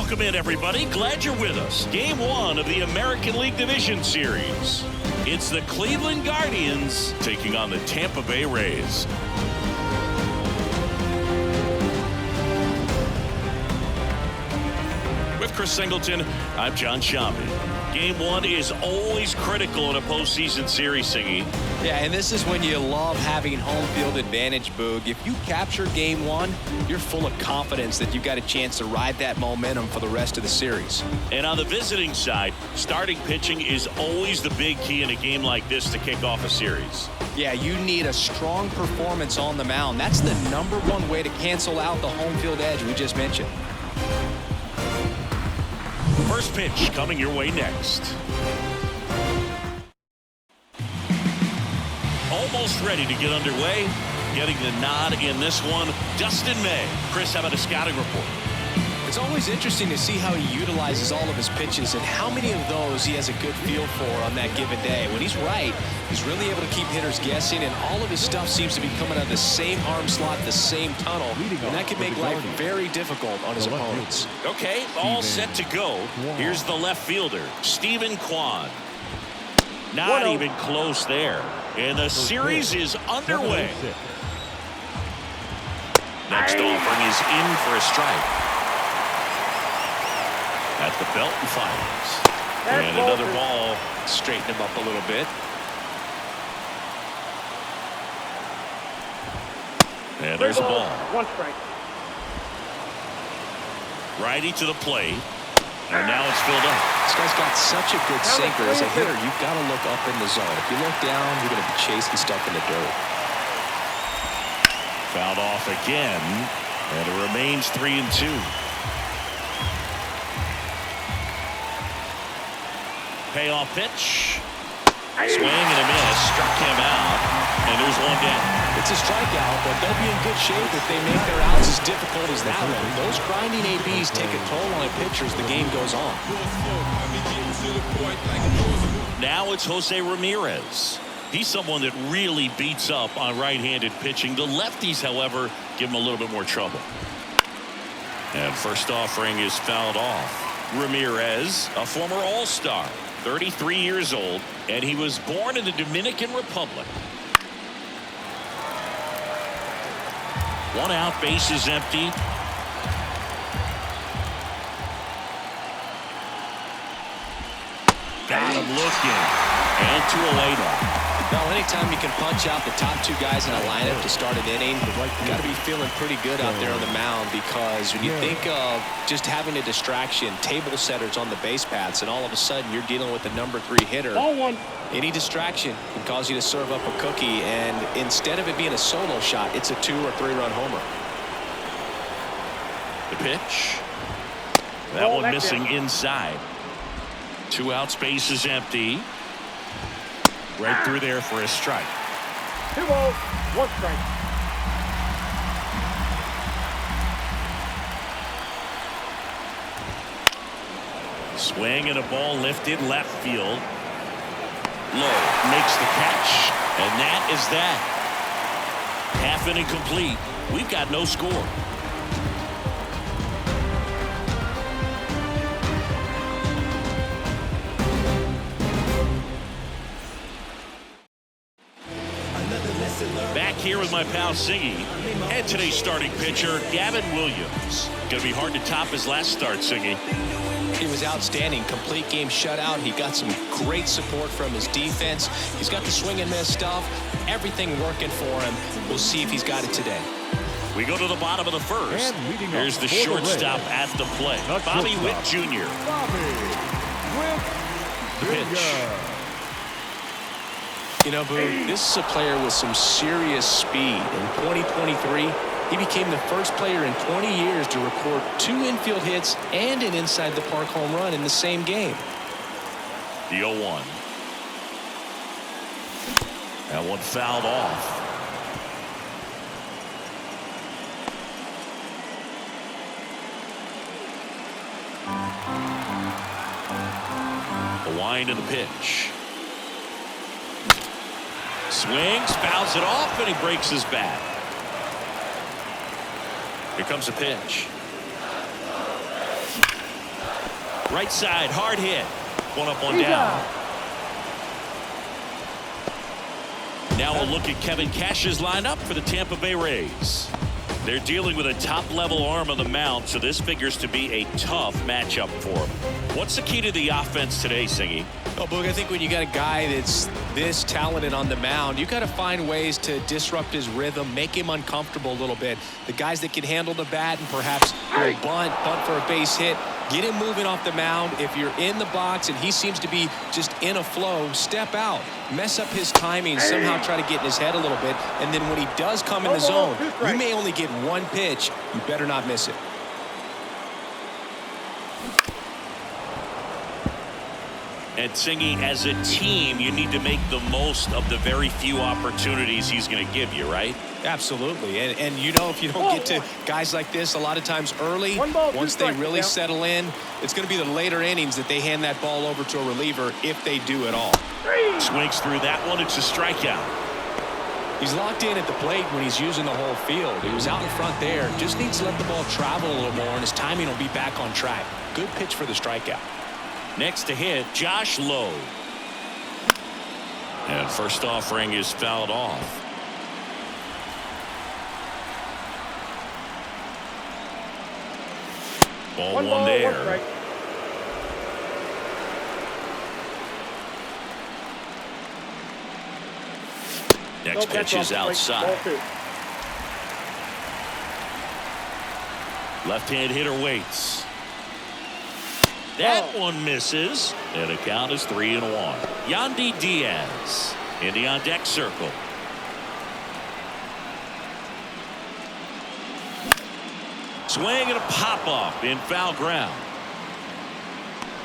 Welcome in, everybody. Glad you're with us. Game 1 of the American League Division Series. It's the Cleveland Guardians taking on the Tampa Bay Rays. With Chris Singleton, I'm John Shambi. Game 1 is always critical in a postseason series, Singy. Yeah, and this is when you love having home field advantage, Boog. If you capture Game 1, you're full of confidence that you've got a chance to ride that momentum for the rest of the series. And on the visiting side, starting pitching is always the big key in a game like this to kick off a series. Yeah, you need a strong performance on the mound. That's the #1 way to cancel out the home field edge we just mentioned. First pitch coming your way next. Almost ready to get underway. Getting the nod in this one, Dustin May. Chris, how about a scouting report? It's always interesting to see how he utilizes all of his pitches and how many of those he has a good feel for on that given day. When he's right, he's really able to keep hitters guessing, and all of his stuff seems to be coming out of the same arm slot, the same tunnel, and that can make life very difficult on his opponents. Okay, all set to go. Here's the left fielder, Stephen Kwan. Not even close there. And the series is underway. Next offering is in for a strike. At the belt and fires. And another ball. Straighten him up a little bit. And there's a ball. 1 strike. Righty to the plate. And now it's filled up. This guy's got such a good sinker. As a hitter, you've got to look up in the zone. If you look down, you're going to be chasing stuff in the dirt. Fouled off again. And it remains 3-2. Payoff pitch. Swing and a miss. Struck him out. And there's one down. It's a strikeout, but they'll be in good shape if they make their outs as difficult as that one. Those grinding ABs take a toll on a pitcher as the game goes on. Now it's Jose Ramirez. He's someone that really beats up on right-handed pitching. The lefties, however, give him a little bit more trouble. And first offering is fouled off. Ramirez, a former All-Star, 33 years old, and he was born in the Dominican Republic. One out, base is empty. Got him looking. And 2 away now. Well, anytime you can punch out the top 2 guys in a lineup to start an inning, you got to be feeling pretty good out there on the mound, because when you think of just having a distraction, table setters on the base paths, and all of a sudden you're dealing with the #3 hitter, any distraction can cause you to serve up a cookie, and instead of it being a solo shot, it's a 2 or 3 run homer. The pitch. That one missing inside. 2 outs, base is empty. Right through there for a strike. 2 balls, 1 strike. Swing and a ball lifted left field. Low makes the catch, and that is that. Half inning complete. We've got no score. Back here with my pal Singy and today's starting pitcher Gavin Williams. Gonna be hard to top his last start, Singy. He was outstanding. Complete game shutout. He got some great support from his defense. He's got the swing and miss stuff. Everything working for him. We'll see if he's got it today. We go to the bottom of the first. Here's the shortstop at the plate, Bobby Witt Jr. The pitch. You know, Boo, this is a player with some serious speed. In 2023, he became the first player in 20 years to record 2 infield hits and an inside the park home run in the same game. The 0-1. That one fouled off. The wind of the pitch. Swings, fouls it off, and he breaks his bat. Here comes the pitch. Right side, hard hit. One up, one down. Now a look at Kevin Cash's lineup for the Tampa Bay Rays. They're dealing with a top-level arm on the mound, so this figures to be a tough matchup for them. What's the key to the offense today, Singy? Oh, Boog, I think when you got a guy that's this talented on the mound, you got to find ways to disrupt his rhythm, make him uncomfortable a little bit. The guys that can handle the bat and perhaps bunt for a base hit, get him moving off the mound. If you're in the box and he seems to be just in a flow, step out, mess up his timing, somehow try to get in his head a little bit, and then when he does come in the zone, you may only get one pitch. You better not miss it. And Singy, as a team, you need to make the most of the very few opportunities he's going to give you, right? Absolutely. And you know, if you don't get to guys like this a lot of times early, once they really settle in, it's going to be the later innings that they hand that ball over to a reliever, if they do at all. Swings through that one. It's a strikeout. He's locked in at the plate when he's using the whole field. He was out in front there. Just needs to let the ball travel a little more, and his timing will be back on track. Good pitch for the strikeout. Next to hit, Josh Lowe. And first offering is fouled off. Ball one there. Next pitch is outside. Left-hand hitter waits. That one misses, and the count is 3-1. Yandy Diaz in the on-deck circle. Swing and a pop-off in foul ground.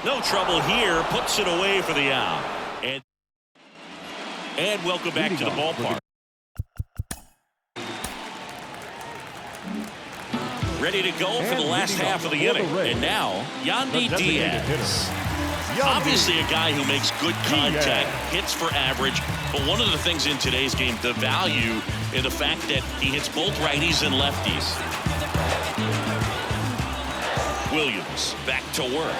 No trouble here, puts it away for the out. And welcome back to the ballpark. Ready to go for the last half of the inning. And now, Yandy Diaz. Obviously a guy who makes good contact, hits for average, but one of the things in today's game, the value in the fact that he hits both righties and lefties. Williams back to work.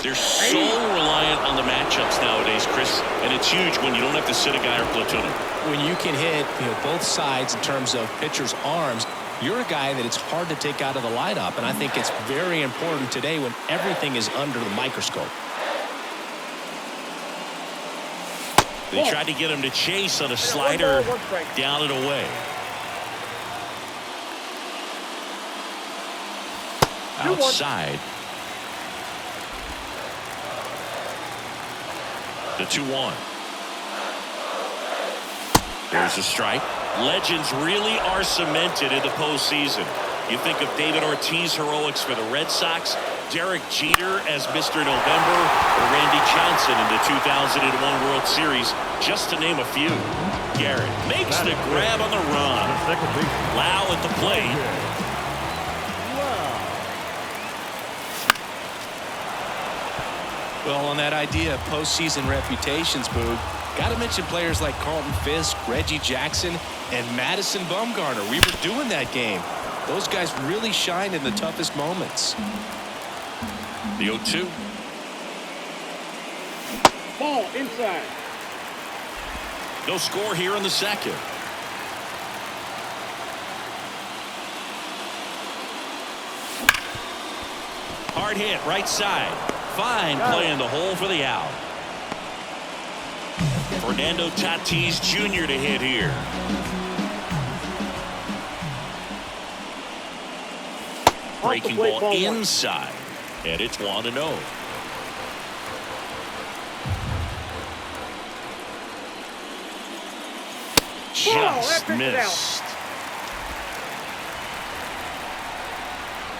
They're so reliant on the matchups nowadays, Chris, and it's huge when you don't have to sit a guy or platoon him. When you can hit both sides in terms of pitchers' arms, you're a guy that it's hard to take out of the lineup, and I think it's very important today when everything is under the microscope. They tried to get him to chase on a slider, down and away. Outside. The 2-1. There's a strike. Legends really are cemented in the postseason. You think of David Ortiz heroics for the Red Sox, Derek Jeter as Mr. November, or Randy Johnson in the 2001 World Series, just to name a few. Garrett makes the grab on the run. Lau at the plate. Well, on that idea of postseason reputations, Boog, got to mention players like Carlton Fisk, Reggie Jackson, and Madison Bumgarner. We were doing that game. Those guys really shine in the toughest moments. The 0-2. Ball inside. No score here in the second. Hard hit, right side. Fine play in the hole for the out. Fernando Tatis Jr. to hit here. Breaking ball inside, and it's 1-0. Just missed.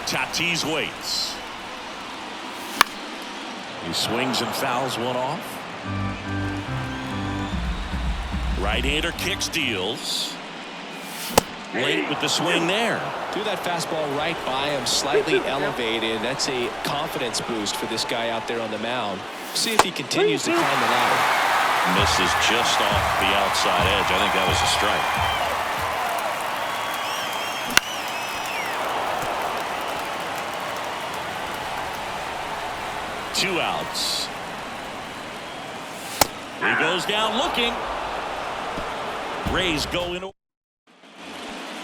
Tatis waits. He swings and fouls one off. Right-hander kicks, deals. Late with the swing there. Threw that fastball right by him, slightly elevated. That's a confidence boost for this guy out there on the mound. See if he continues to climb the ladder. Misses just off the outside edge. I think that was a strike. 2 outs. He goes down looking. Rays go in.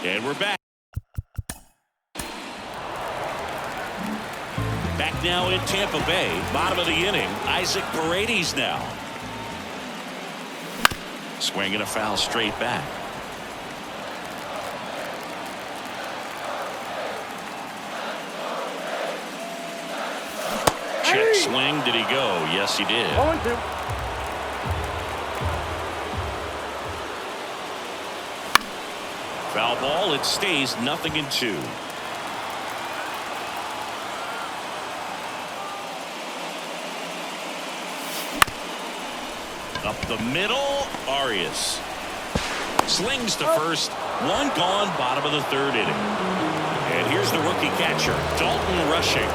And we're back. Back now in Tampa Bay. Bottom of the inning. Isaac Paredes now. Swinging a foul straight back. Check swing. Did he go? Yes, he did. 0-2. Foul ball. It stays 0-2. Up the middle. Arias slings to first. 1 gone. Bottom of the 3rd inning. And here's the rookie catcher, Dalton rushing.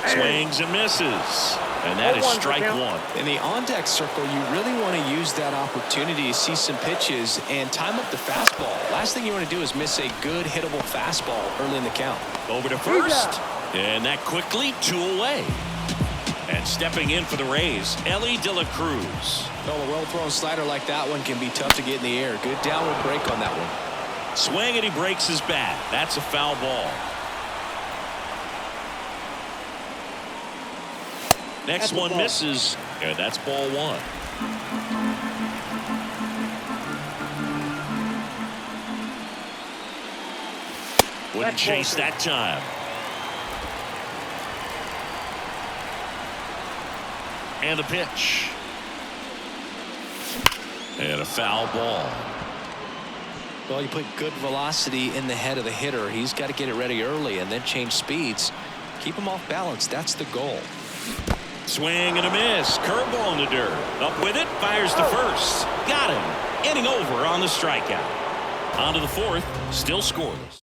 Swings and misses. And that is strike 1. In the on-deck circle, you really want to use that opportunity to see some pitches and time up the fastball. Last thing you want to do is miss a good hittable fastball early in the count. Over to first. And that quickly 2 away. And stepping in for the Rays, Ellie De La Cruz. Well, a well-thrown slider like that one can be tough to get in the air. Good downward break on that one. Swing and he breaks his bat. That's a foul ball. Next one misses, and that's ball 1. Wouldn't chase that time. And the pitch. And a foul ball. Well, you put good velocity in the head of the hitter. He's got to get it ready early and then change speeds. Keep him off balance. That's the goal. Swing and a miss. Curveball in the dirt. Up with it. Fires to first. Got him. Inning over on the strikeout. On to the 4th. Still scoreless.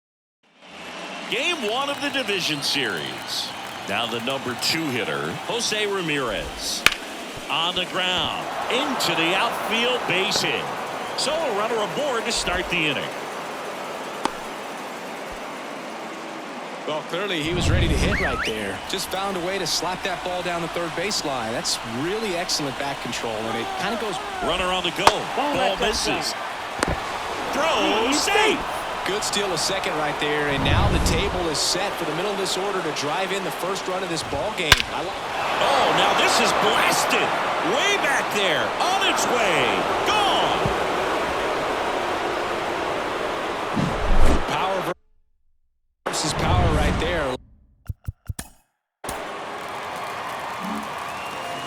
Game 1 of the division series. Now the number 2 hitter, Jose Ramirez. On the ground. Into the outfield base hit. So a runner aboard to start the inning. Well, clearly he was ready to hit right there. Just found a way to slap that ball down the 3rd baseline. That's really excellent back control, and it kind of goes. Runner on the go. Ball misses. Throw safe. Good steal of second right there, and now the table is set for the middle of this order to drive in the first run of this ball game. Oh, now this is blasted. Way back there. On its way. Gone. Power versus power right there.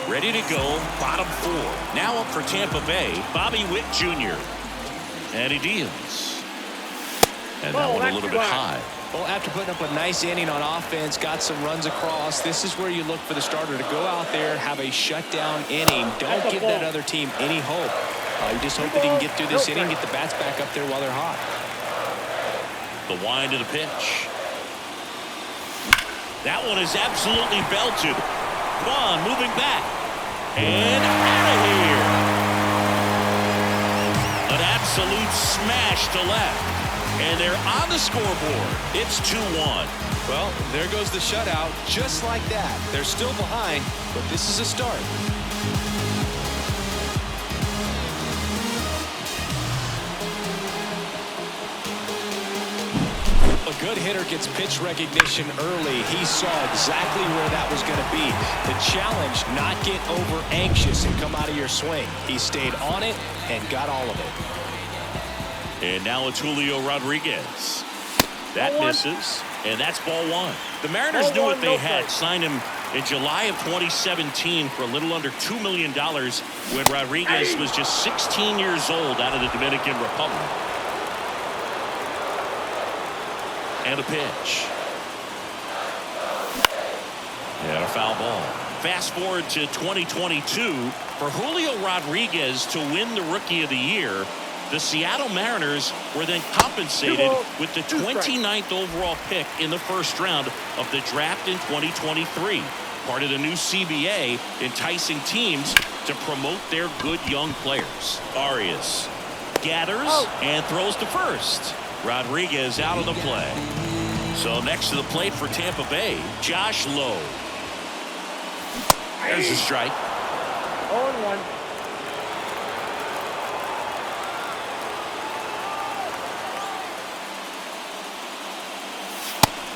Ready to go. Bottom 4. Now up for Tampa Bay. Bobby Witt Jr. And he deals. And that one a little bit high. Well, after putting up a nice inning on offense, got some runs across, this is where you look for the starter to go out there, have a shutdown inning. Don't give that other team any hope. You just hope that he can get through this inning, get the bats back up there while they're hot. The wind of the pitch. That one is absolutely belted. Vaughn moving back. And out of here. An absolute smash to left. And they're on the scoreboard. It's 2-1. Well, there goes the shutout. Just like that. They're still behind, but this is a start. A good hitter gets pitch recognition early. He saw exactly where that was going to be. The challenge, not get over anxious and come out of your swing. He stayed on it and got all of it. And now it's Julio Rodriguez. That misses, and that's ball 1. The Mariners knew what they had. Signed him in July of 2017 for a little under $2 million when Rodriguez was just 16 years old out of the Dominican Republic. And a pitch. And a foul ball. Fast forward to 2022. For Julio Rodriguez to win the Rookie of the Year, the Seattle Mariners were then compensated with the 29th overall pick in the first round of the draft in 2023. Part of the new CBA, enticing teams to promote their good young players. Arias gathers and throws to first. Rodriguez out of the play. So next to the plate for Tampa Bay, Josh Lowe. There's a strike. 0-1.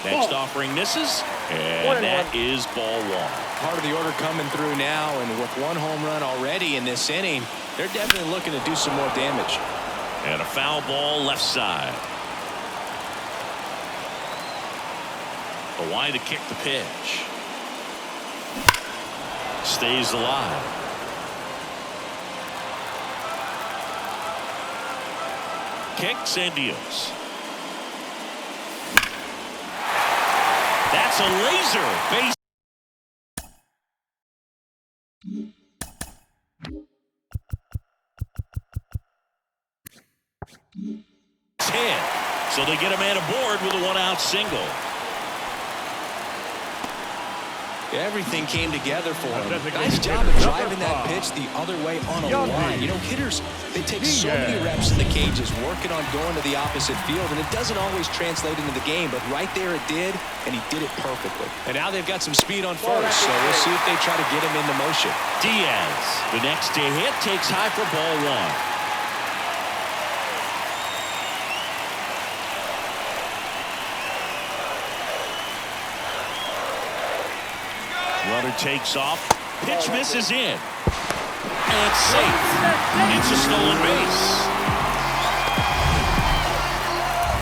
Next offering misses, and that is ball one. Part of the order coming through now, and with one home run already in this inning, they're definitely looking to do some more damage. And a foul ball left side. Away to kick the pitch. Stays alive. Kicks and deals. That's a laser base. Hit. So they get a man aboard with a one-out single. Everything came together for him. Nice job of driving that pitch the other way on a line. You know, hitters, they take so many reps in the cages, working on going to the opposite field, and it doesn't always translate into the game, but right there it did, and he did it perfectly. And now they've got some speed on first, so we'll see if they try to get him into motion. Diaz, the next to hit, takes high for ball one. Runner takes off. Pitch misses in. And it's safe. It's a stolen base.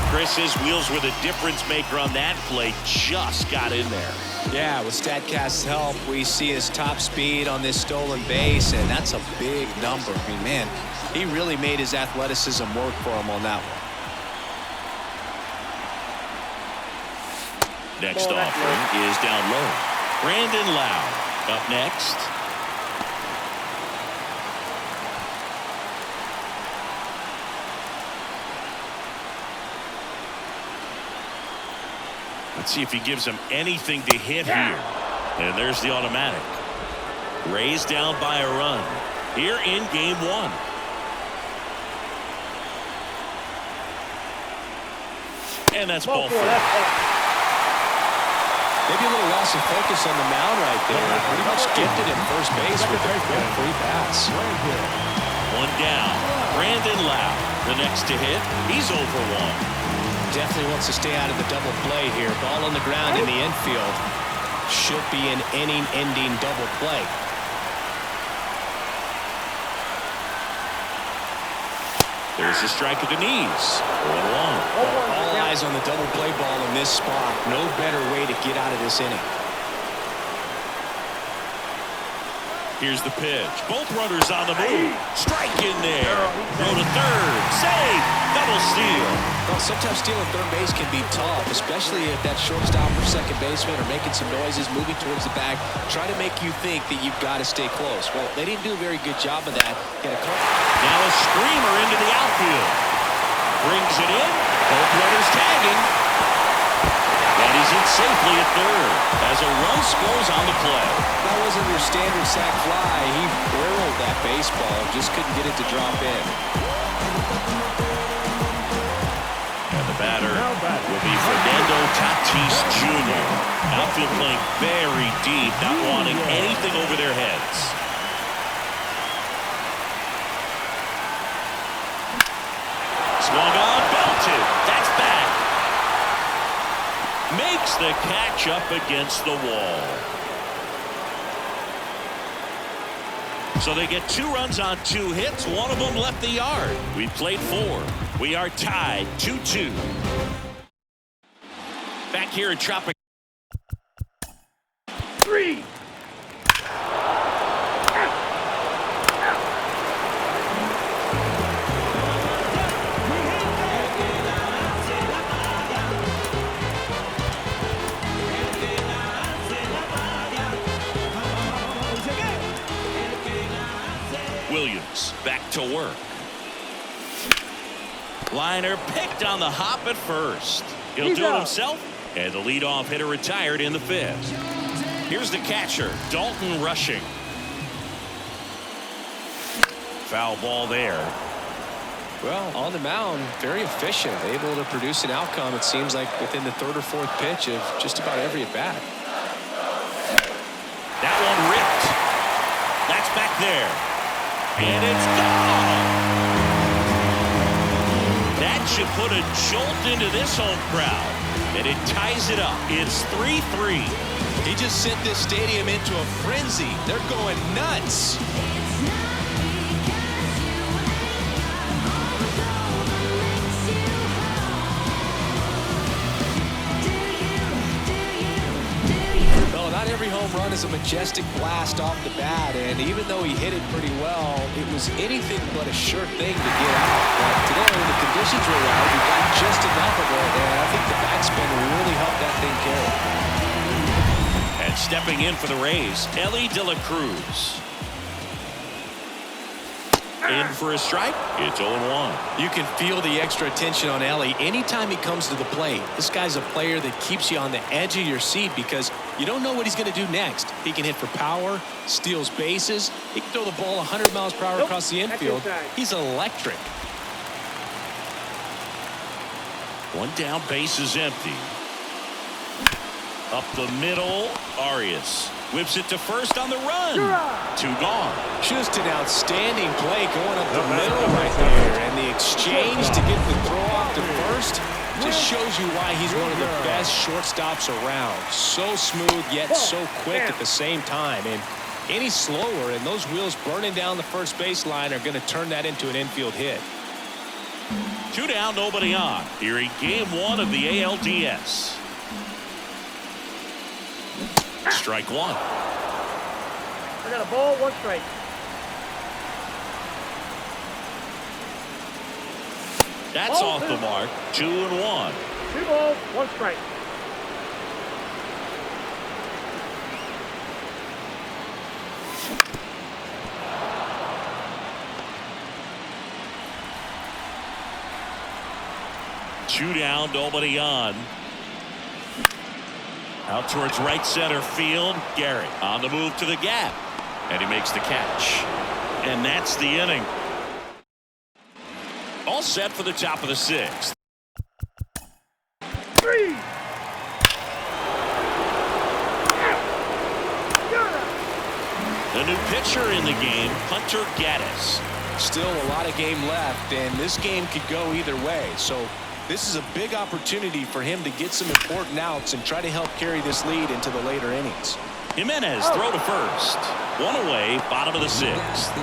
Chris's wheels were the difference maker on that play. Just got in there. Yeah, with StatCast's help, we see his top speed on this stolen base, and that's a big number. I mean, man, he really made his athleticism work for him on that one. Next offering is down low. Brandon Lowe up next. Let's see if he gives him anything to hit here. And there's the automatic. Rays down by a run here in game one. And that's ball four. Maybe a little loss of focus on the mound right there. Pretty much gifted at first base with a free pass. One down. Brandon Lowe, the next to hit. He's over one. Definitely wants to stay out of the double play here. Ball on the ground in the infield. Should be an inning-ending double play. There's a strike at the knees. 1-1. All eyes on the double play ball in this spot. No better way to get out of this inning. Here's the pitch. Both runners on the move. Strike in there. Throw to third. Save. Double steal. Well, sometimes stealing third base can be tough, especially if that shortstop or second baseman are making some noises, moving towards the bag, try to make you think that you've got to stay close. Well, they didn't do a very good job of that. Now a screamer into the outfield. Brings it in. Both runners tagging. And he's in safely at third as a run scores on the play. That wasn't your standard sac fly. He barreled that baseball, just couldn't get it to drop in. And the batter will be Fernando Tatis Jr. Outfield playing very deep, not wanting anything over their heads. Swung on, belted. That's back. Makes the catch up against the wall. So they get 2 runs on 2 hits. One of them left the yard. We played 4. We are tied 2-2. Back here at Tropic. 3. Williams back to work. Liner picked on the hop at first. He'll do it himself, and the leadoff hitter retired in the 5th. Here's the catcher, Dalton Rushing. Foul ball there. Well, on the mound, very efficient, able to produce an outcome, it seems like, within the third or fourth pitch of just about every at-bat. That one ripped. That's back there. And it's gone. That should put a jolt into this home crowd. And it ties it up. It's 3-3. He just sent this stadium into a frenzy. They're going nuts. Not every home run is a majestic blast off the bat, and even though he hit it pretty well, it was anything but a sure thing to get out. But today, when the conditions were right, he got just enough of it, and I think the backspin really helped that thing carry. And stepping in for the Rays, Ellie De La Cruz. In for a strike. It's 0-1. You can feel the extra attention on Ellie anytime he comes to the plate. This guy's a player that keeps you on the edge of your seat because you don't know what he's going to do next. He can hit for power, steals bases. He can throw the ball 100 miles per hour across the infield. He's electric. One down, base is empty. Up the middle, Arias whips it to first on the run. Two gone. Just an outstanding play going up the middle right there. And the exchange to get the throw off to first just shows you why he's one of the best shortstops around. So smooth, yet so quick at the same time. And any slower, and those wheels burning down the first baseline are going to turn that into an infield hit. Two down, nobody on. Here in game one of the ALDS. Strike one. I got a ball, one strike. That's off the mark. 2-1. 2 balls, 1 strike. Two down, nobody on. Out towards right center field. Garrett on the move to the gap. And he makes the catch. And that's the inning. All set for the top of the 6th. 3. The new pitcher in the game, Hunter Gaddis. Still a lot of game left, and this game could go either way. So this is a big opportunity for him to get some important outs and try to help carry this lead into the later innings. Jimenez throw to first. One away, bottom of the 6th.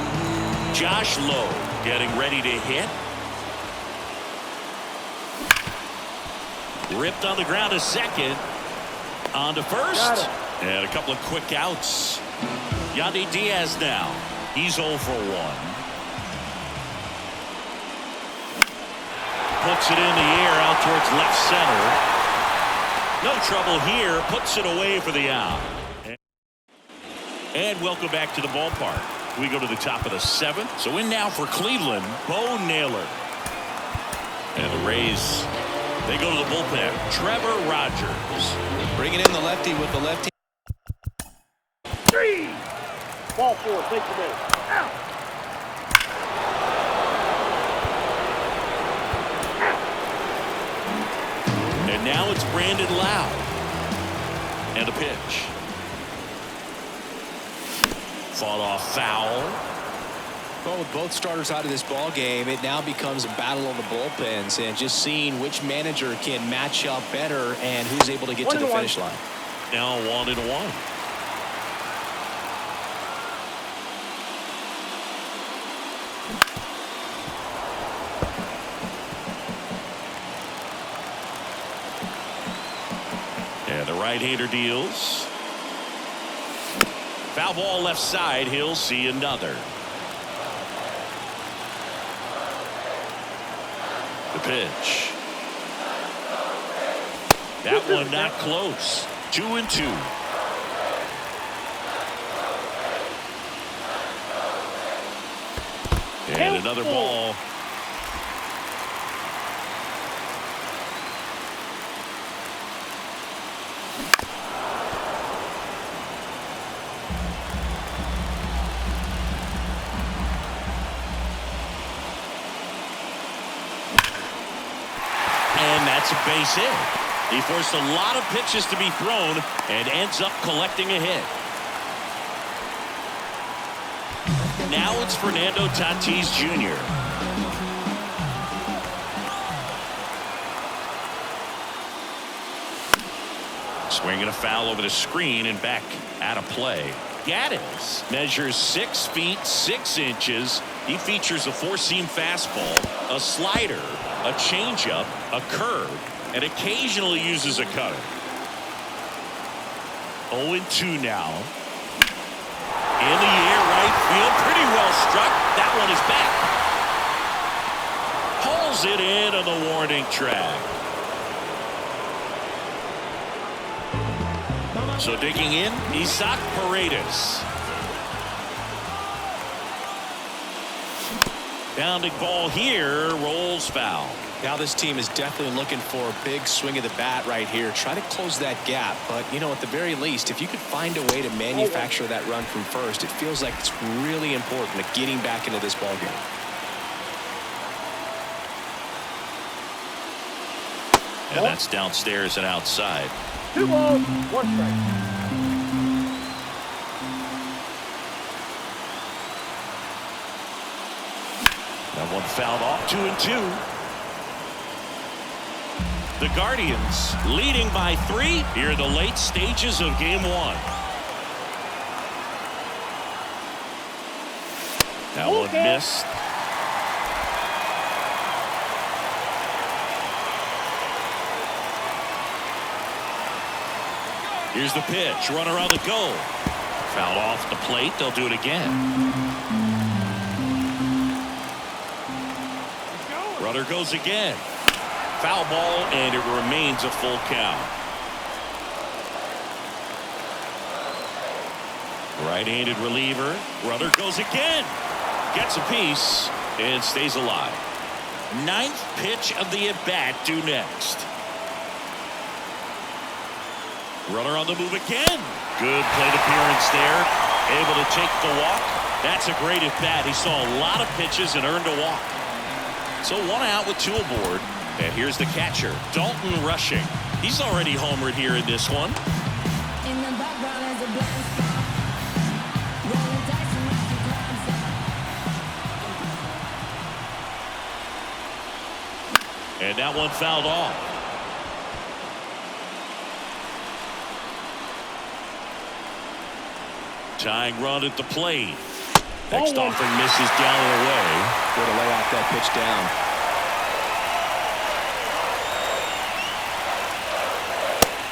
Josh Lowe getting ready to hit. Ripped on the ground to second. On to first. And a couple of quick outs. Yandy Diaz now. He's 0 for 1. Puts it in the air out towards left center. No trouble here. Puts it away for the out. And welcome back to the ballpark. We go to the top of the 7th. So in now for Cleveland, Bo Naylor. And the Rays, they go to the bullpen. Trevor Rogers. Bringing in the lefty with the left hand. 3. Ball 4, take the base. Out. And now it's Brandon Lau. And a pitch. Fought off foul. Well, with both starters out of this ball game, it now becomes a battle on the bullpens and just seeing which manager can match up better and who's able to get to the finish line. Now 1-1. And the right-hander deals. Foul ball left side. He'll see another. The pitch. That one not close. 2-2. And another ball. That's a base hit. He forced a lot of pitches to be thrown and ends up collecting a hit. Now it's Fernando Tatis Jr. Swinging a foul over the screen and back out of play. Gaddis measures 6 feet 6 inches. He features a 4-seam fastball, a slider, a changeup, a curve, and occasionally uses a cutter. 0-2 now. In the air, right field, pretty well struck. That one is back. Pulls it in on the warning track. So digging in, Isaac Paredes. Bounding ball here, rolls foul. Now this team is definitely looking for a big swing of the bat right here. Try to close that gap. But, you know, at the very least, if you could find a way to manufacture that run from first, it feels like it's really important to getting back into this ball game. And that's downstairs and outside. 2 balls, 1 strike. That one fouled off. 2-2. The Guardians leading by 3 here in the late stages of game 1. That one missed. Here's the pitch. Runner on the go. Fouled off the plate. They'll do it again. Runner goes again. Foul ball, and it remains a full count. Right-handed reliever. Runner goes again. Gets a piece and stays alive. 9th pitch of the at-bat due next. Runner on the move again. Good plate appearance there. Able to take the walk. That's a great at-bat. He saw a lot of pitches and earned a walk. So 1 out with 2 aboard. And here's the catcher, Dalton Rushing. He's already homered here in this one. In the background is a blind spot. Rolling dice and rocky clouds. And that one fouled off. Tying run at the plate. Next offering misses down and away. Way to lay out that pitch down.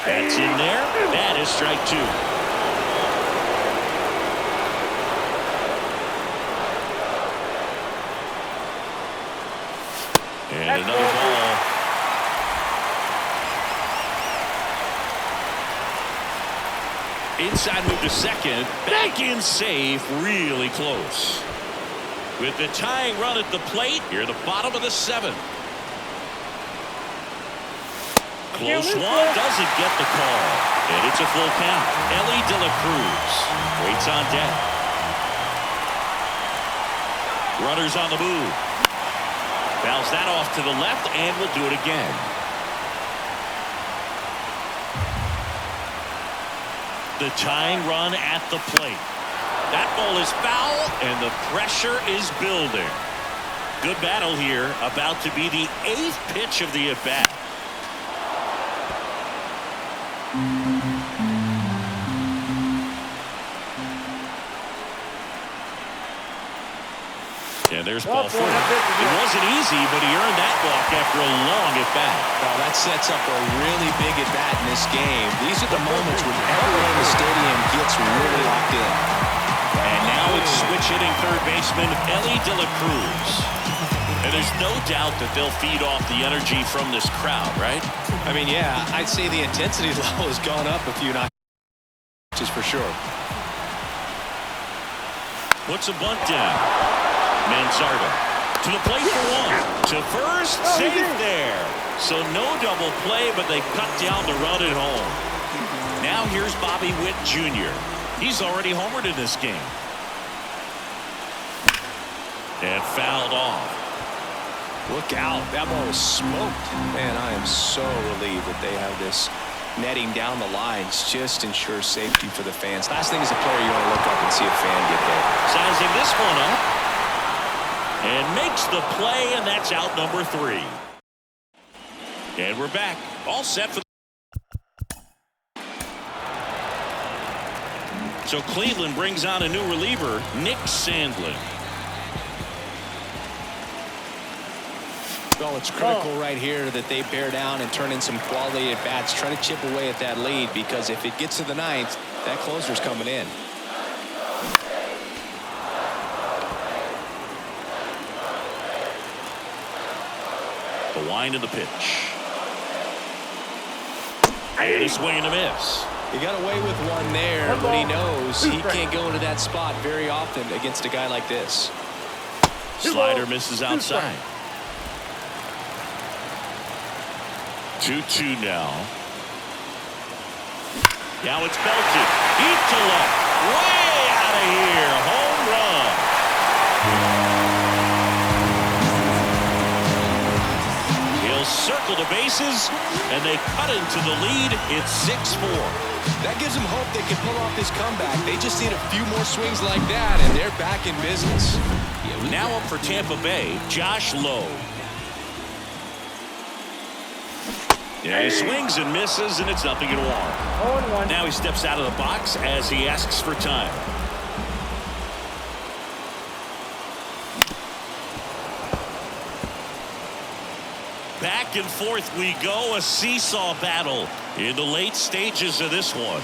That's in there. That is strike 2. And another ball. Inside move to second. Back in safe. Really close. With the tying run at the plate, here at the bottom of the 7th. Close one, doesn't get the call. And it's a full count. Ellie De La Cruz waits on deck. Runners on the move. Fouls that off to the left and will do it again. The tying run at the plate. That ball is foul and the pressure is building. Good battle here. About to be the 8th pitch of the at-bat. And there's ball 4. It wasn't easy, but he earned that walk after a long at-bat. Well, that sets up a really big at-bat in this game. These are the moments when everyone in the stadium gets really locked in. And now it's switch hitting third baseman Ellie De La Cruz. And there's no doubt that they'll feed off the energy from this crowd, right? I mean, yeah, I'd say the intensity level has gone up a few notches for sure. Puts a bunt down. Manzardo to the plate for 1. To first, safe there. So no double play, but they cut down the run at home. Now here's Bobby Witt Jr. He's already homered in this game. And fouled off. Look out. That ball was smoked. Man, I am so relieved that they have this netting down the lines. Just ensures safety for the fans. Last thing as a player, you want to look up and see a fan get hit. Sizing this one up. And makes the play, and that's out number 3. And we're back. All set for So Cleveland brings on a new reliever, Nick Sandlin. Well, it's critical right here that they bear down and turn in some quality at bats. Try to chip away at that lead, because if it gets to the 9th, that closer's coming in. The wind of the pitch. And a swing and a miss. He got away with one there, but he knows he can't go into that spot very often against a guy like this. Slider misses outside. 2-2 now. Now it's belted. Deep to left. Way out of here. Home run. He'll circle the bases, and they cut into the lead. It's 6-4. That gives them hope they can pull off this comeback. They just need a few more swings like that, and they're back in business. Now up for Tampa Bay, Josh Lowe. Yeah, he swings and misses, and it's nothing at 1. Now he steps out of the box as he asks for time. Back and forth we go, a seesaw battle in the late stages of this one.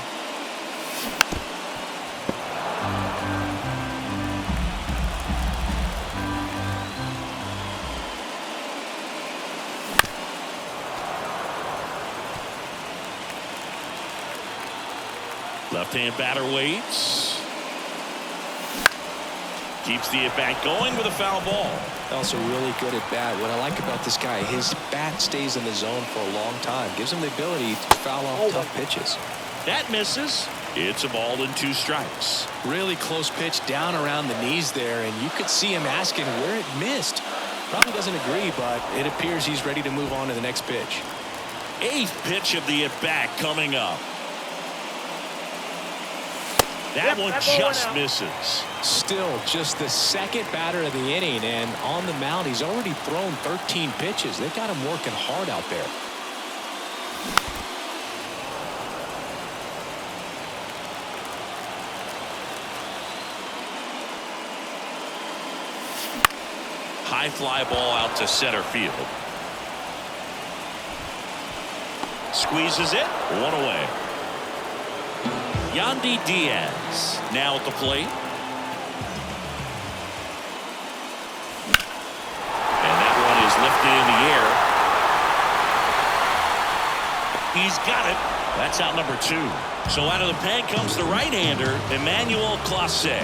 Left-hand batter waits. Keeps the at-bat going with a foul ball. Also really good at bat. What I like about this guy, his bat stays in the zone for a long time. Gives him the ability to foul off tough pitches. That misses. It's a ball and 2 strikes. Really close pitch down around the knees there, and you could see him asking where it missed. Probably doesn't agree, but it appears he's ready to move on to the next pitch. 8th pitch of the at-bat coming up. That one just misses. Still just the 2nd batter of the inning, and on the mound he's already thrown 13 pitches. They've got him working hard out there. High fly ball out to center field. Squeezes it. 1 away. Yandy Diaz now at the plate. And that one is lifted in the air. He's got it. That's out number 2. So out of the pen comes the right-hander, Emmanuel Clase.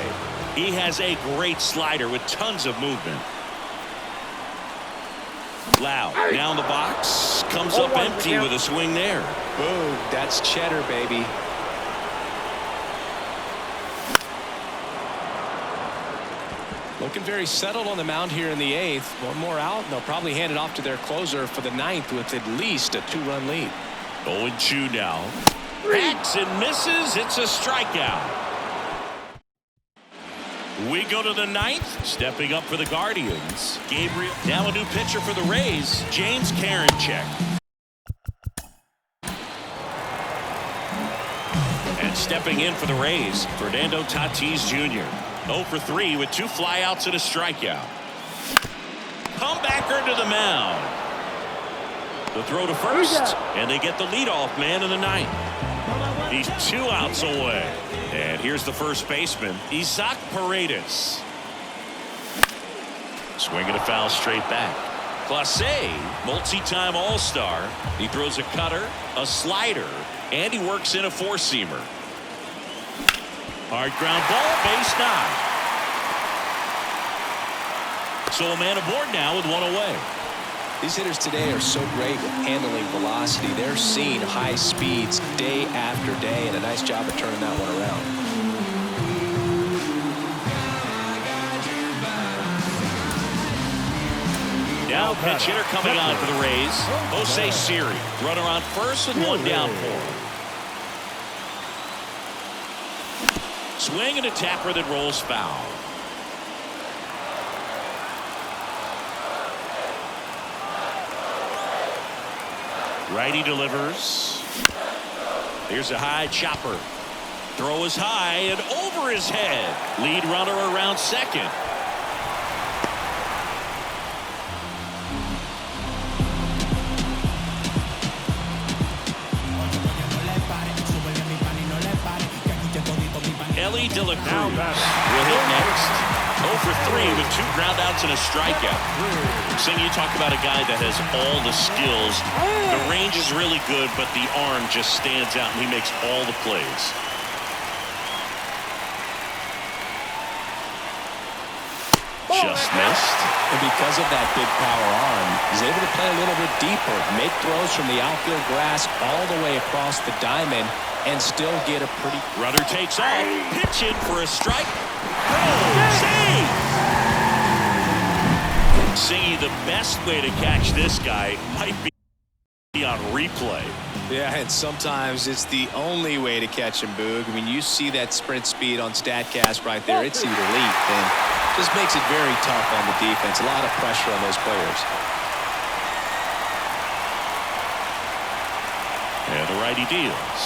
He has a great slider with tons of movement. Loud down the box. Comes up empty with a swing there. Boom. That's cheddar, baby. Looking very settled on the mound here in the 8th. One more out, and they'll probably hand it off to their closer for the 9th with at least a 2-run lead. 0-2 now. Hacks and misses. It's a strikeout. We go to the 9th. Stepping up for the Guardians, Gabriel. Now a new pitcher for the Rays, James Karinchak. And stepping in for the Rays, Fernando Tatis Jr. 0 for 3 with 2 flyouts and a strikeout. Comebacker to the mound. The throw to first, and they get the leadoff man in the 9th. He's 2 outs away. And here's the first baseman, Isaac Paredes. Swinging a foul straight back. Clase, multi-time All-Star. He throws a cutter, a slider, and he works in a 4-seamer. Hard ground ball, base 9. So a man aboard now with 1 away. These hitters today are so great with handling velocity. They're seeing high speeds day after day, and a nice job of turning that one around. Now pinch hitter coming on for the Rays, Jose Siri. Runner on first and one down for him. Swing and a tapper that rolls foul. Righty delivers. Here's a high chopper. Throw is high and over his head. Lead runner around second. Ellie De La Cruz will hit next. 0 for 3 with 2 groundouts and a strikeout. Sing, you talk about a guy that has all the skills. The range is really good, but the arm just stands out, and he makes all the plays. Just missed. And because of that big power arm, he's able to play a little bit deeper, make throws from the outfield grass all the way across the diamond, and still get a pretty... Runner takes off, pitch in for a strike. Save! Singy, the best way to catch this guy might be on replay. Yeah, and sometimes it's the only way to catch him, Boog. I mean, you see that sprint speed on StatCast right there. It's elite, and just makes it very tough on the defense. A lot of pressure on those players. And the righty deals.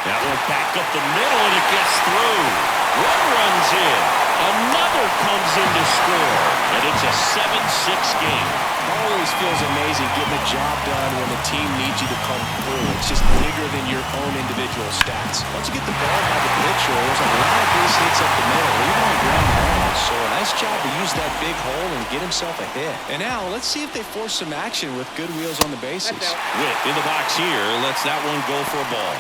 That one back up the middle, and it gets through. One runs in. Another comes in to score. And it's a 7-6 game. Always feels amazing getting the job done when the team needs you to come through. It's just bigger than your own individual stats. Once you get the ball by the pitcher, there's a lot of base hits up the middle, even on ground balls. So a nice job to use that big hole and get himself a hit. And now let's see if they force some action with good wheels on the bases. Witt in the box here lets that one go for a ball.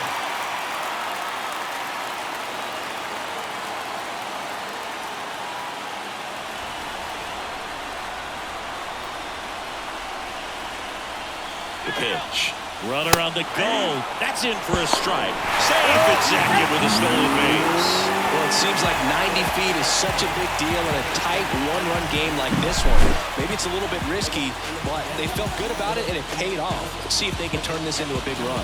Pitch. Runner on the go. That's in for a strike. Safe at second with a stolen base. Well, it seems like 90 feet is such a big deal in a tight one-run game like this one. Maybe it's a little bit risky, but they felt good about it, and it paid off. Let's see if they can turn this into a big run.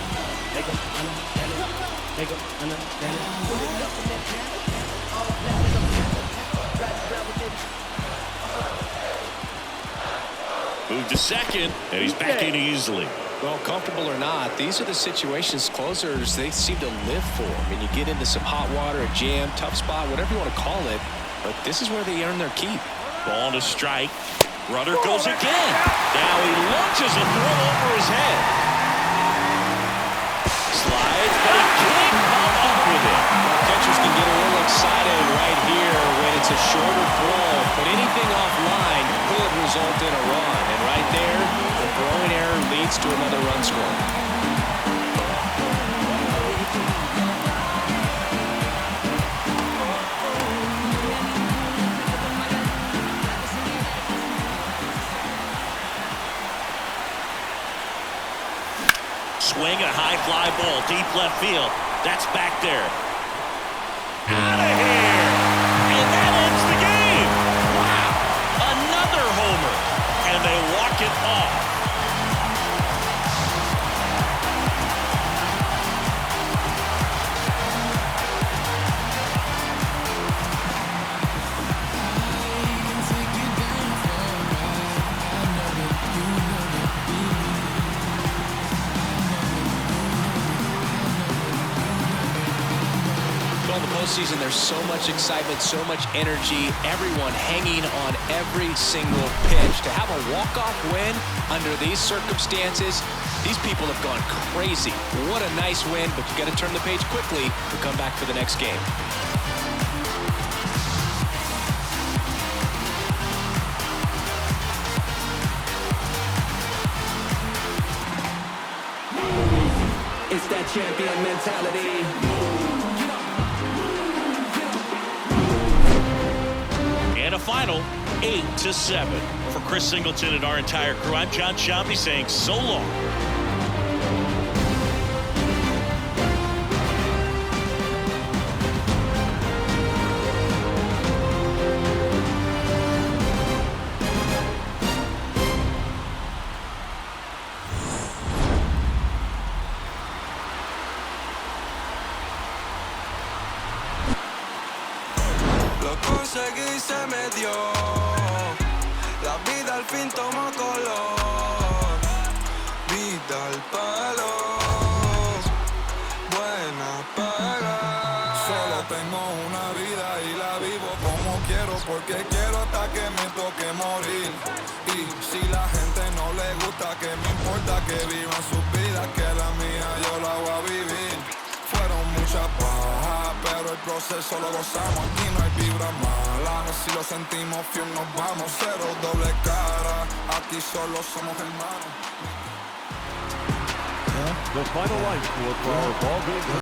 Move to second, and he's back in easily. Well, comfortable or not, these are the situations closers they seem to live for. I mean, you get into some hot water, a jam, tough spot, whatever you want to call it, but this is where they earn their keep. Ball to strike. Runner goes again. Now he launches a throw over his head. Slides, but he can't come up with it. Well, catchers can get a little excited right here when it's a shorter throw, but anything offline could result in a run. And right there, the throwing error leads to another run score. Swing a high fly ball deep left field. That's back there. Out of here. And that ends the game. Wow. Another homer. And they walk it off. Postseason, there's so much excitement, so much energy, everyone hanging on every single pitch. To have a walk-off win under these circumstances, these people have gone crazy. What a nice win, but you got to turn the page quickly to come back for the next game. It's that champion mentality. And a final 8-7. For Chris Singleton and our entire crew, I'm John Shambi saying so long. se me dio. La vida al fin tomó color. Vida al palo. Buena paga. Solo tengo una vida y la vivo como quiero, porque quiero hasta que me toque morir. Y si la gente no le gusta, que me importa que vivan sus vidas, que la mía yo la voy a vivir. Fueron muchas bajas, pero el proceso lo gozamos. Aquí no hay vibra mala, si lo sentimos fiel nos vamos. Cero doble cara, aquí solo somos hermanos. The final life for our ball game.